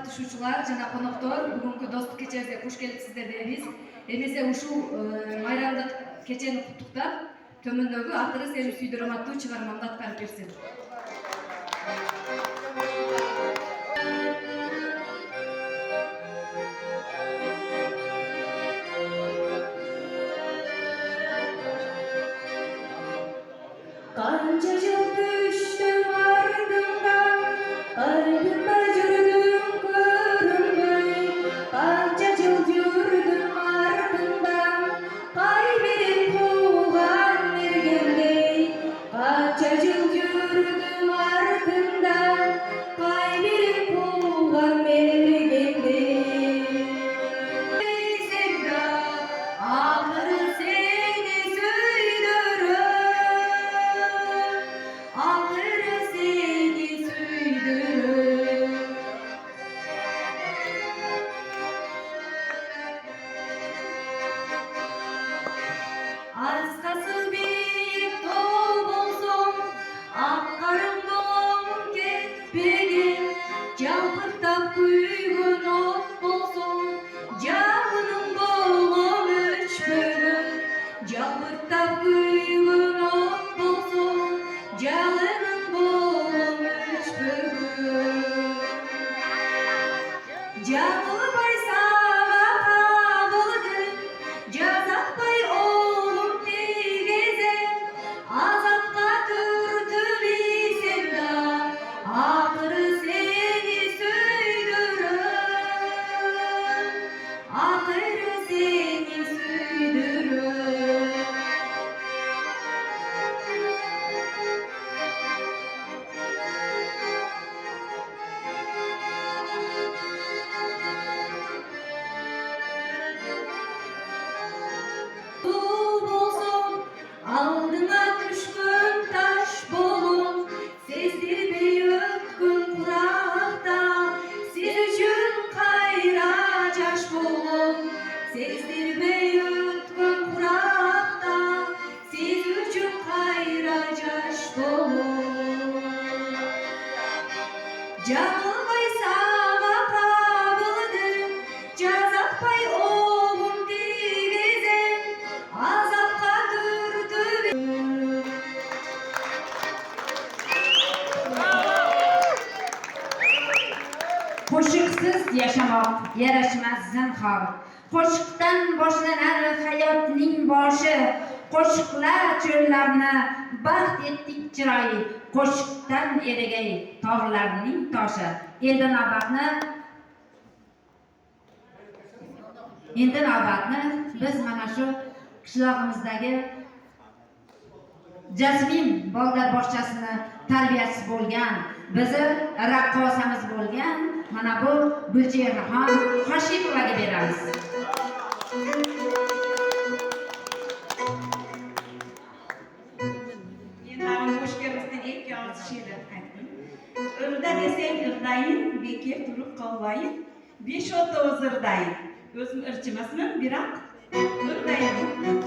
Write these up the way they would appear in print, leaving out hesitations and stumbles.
katışucular jana konoktor bugünkü dostluk kechesize hoş gelipsizler deymiz. Emese uşu mayramda keçeni kutuktap tömündögü Atırı seni süydürüm attуу çıgarmamda atkarıp bersin. Kanca yıl düştüm ardından, kalbime yürüdüm görünmey. Kanca yıl yürüdüm ardından, kalbim kovan mergendey. Kanca yıl yürüdüm ardından, kalbim kovan mergendey. Sevda, ahırı seni süydürür. Ağır seni süydürür. Askası bir dol olsun, akkarım bolum ketpegin, jalpırtap kuygun ot bolsun, canım bolum öçpegin, jalpırtap kuygun ot bolsun, canım bolum öçpegin. Canı baysava kabıldın, cazatpay oğlum tegezem, azapka türtübi sevda, ahırı seni süydürür, ahırı seni süydürür. Dul bolsun, aldına düşkün taş bolun, sezdirmey ötkün kurakta, siz üçün kayra caş bolun, sezdirmey ötkün kurakta, siz üçün kayra caş bolun. Canım baysava kabıldın, cazatpay oğlum tegezem, azapka türtübi. Qo'shiqsiz yashamoq yarashmas zinhor. Qo'shiqdan boshlanar hayotning boshi. Qo'shiqlar cho'llarni baxt etdik chiroyi. Qo'shiqdan erigay tog'larning toshi. Endi navbatni biz mana shu qishlog'imizdagi Jasmin bolalar bog'chasini tarbiyachisi bo'lgan, bizi raqqosamiz bo'lgan mana bu Gulchehraxon Hoshipovaga beramiz. Yeniden hoş geldinizden ilk yalnız şeyler aytdim. Irda desem ırdayın, bekir turup kalbayın. 5-6 ırdayın. Özüm ırçımasının birak ırdayın.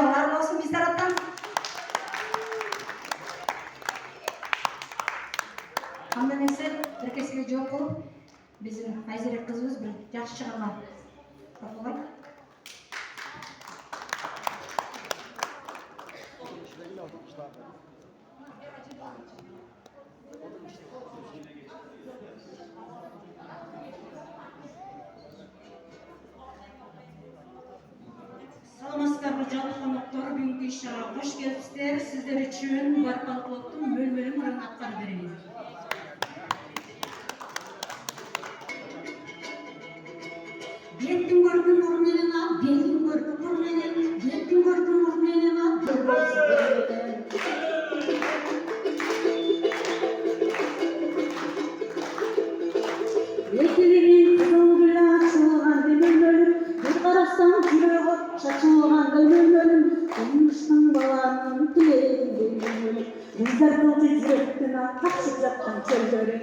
Başarılar olsun biz taraftan. Hamda neyse bir kesiyle cevap olup bizim Ayzerek kızımız bir yaxşı çıkarma yapalım. Salamasızlar hocam, konuklar, büyük işlere hoş geldinizler. Sizler için barkalık olsun, bölüm oranatlar vereyim. Yettim gördüm urmenina, geldim gördüm urmenin, yettim gördüm urmenina, bir olsun. Yekilerin kızıl gül açılgan gönül, bir karasam yüreği şaşılgan gönül, olmuşsun balanın dileğin gönül, bizler kıldı yürekten akışıp жатқан çöllerin.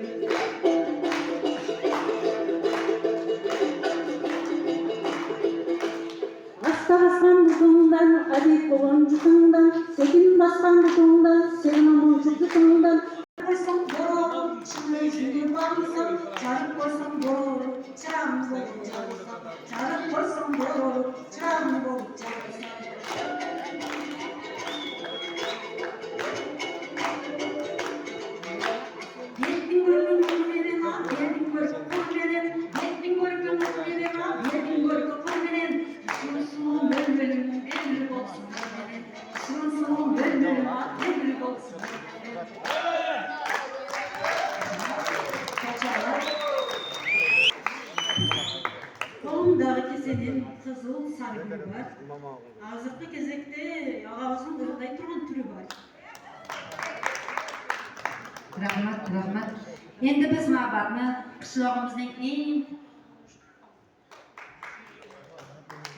Asta baskan butundan, adet boğan cütünden, sekin baskan butundan, sevmem cütünden. Koysam doğru, içimde yüzünde bağlısam, çarık koysam doğru, çırağımız olup çalışsam, çarık koysam doğru, çırağımız olup çalışsam. Yettin görgün kurmenin, yettin görgün kurmenin, yettin görgün kurmenin, yettin görgün kurmenin, şunsun bölmenin, belli olsun bölmenin, şunsun bölmenin, belli olsun bölmenin. Kolumdagi kesenin kızıl sarı gülü var. Hazırkı kezekte ağabızın ırday turgan türü var. Rahmat. Endi biz navbatni qishlog'imizning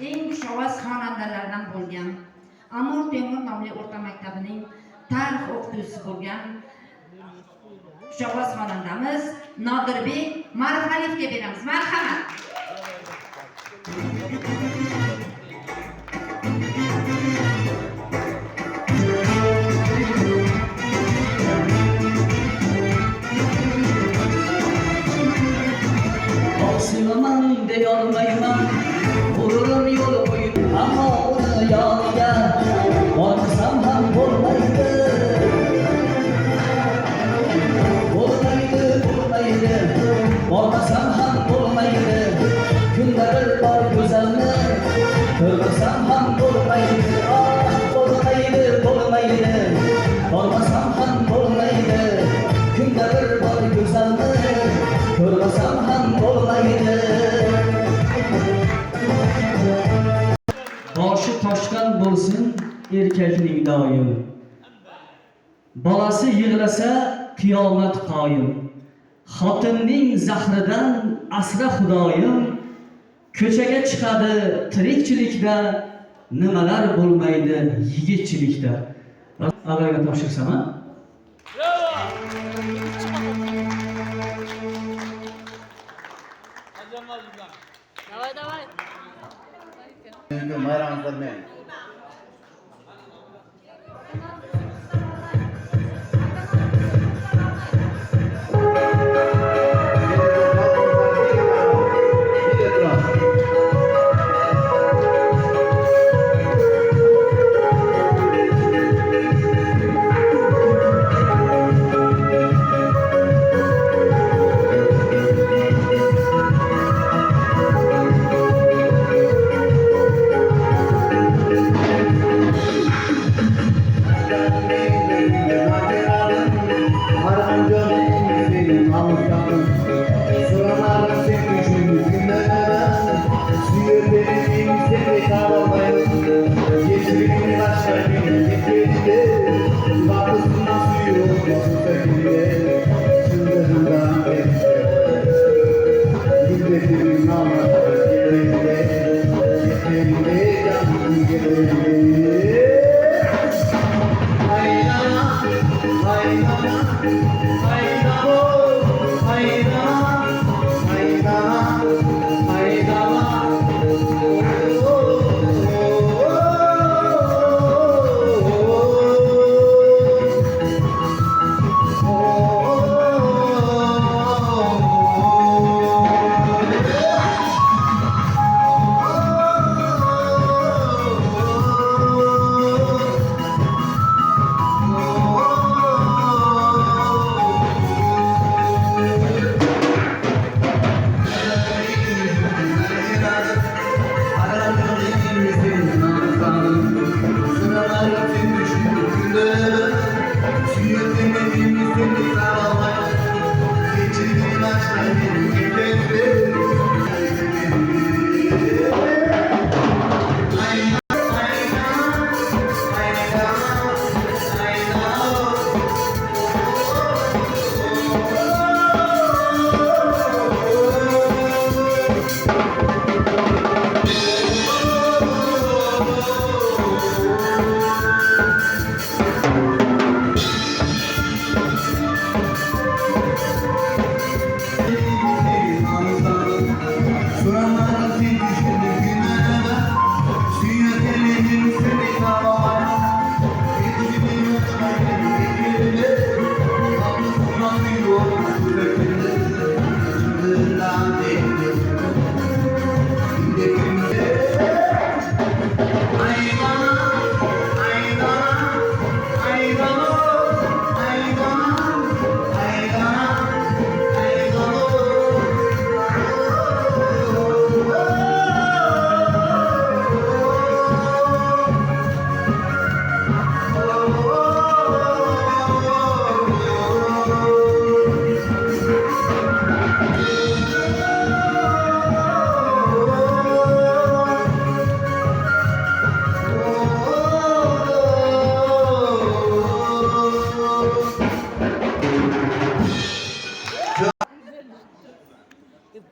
eng xushovoz xonandalaridan bo'lgan Amur Temur nomli o'rta maktabining tarix o'qituvchisi bo'lgan xushovoz xonandamiz Nodirbek Ma'rifalovga beramiz. Marhamat. Sevaman de yolmayman, vururum yolu boyu ama onu yolga olmasam ham bo'lmaydi. Olmasam ham bo'lmaydi. Kunda bir bor go'zalni ko'rsam ham bo'lmaydi. Bo'lmaydi. Olmasam ham bo'lmaydi. Kunda bir bor go'zalni ko'rsam ham bo'lmaydi. Boshi toshgan bo'lsin erkakning doim. Bolasi yig'lasa qiyomat qoyim. Xotinning zahridan asra xudoyim. Ko'chaga chiqadi tirikchilikda, nimalar bo'lmaydi yigitchilikda. Avvalga topshirsam, ha? Давай. Bayramlarına.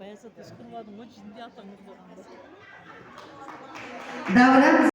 bayasa kışkırmadım o ciddi atanız oldu. Davra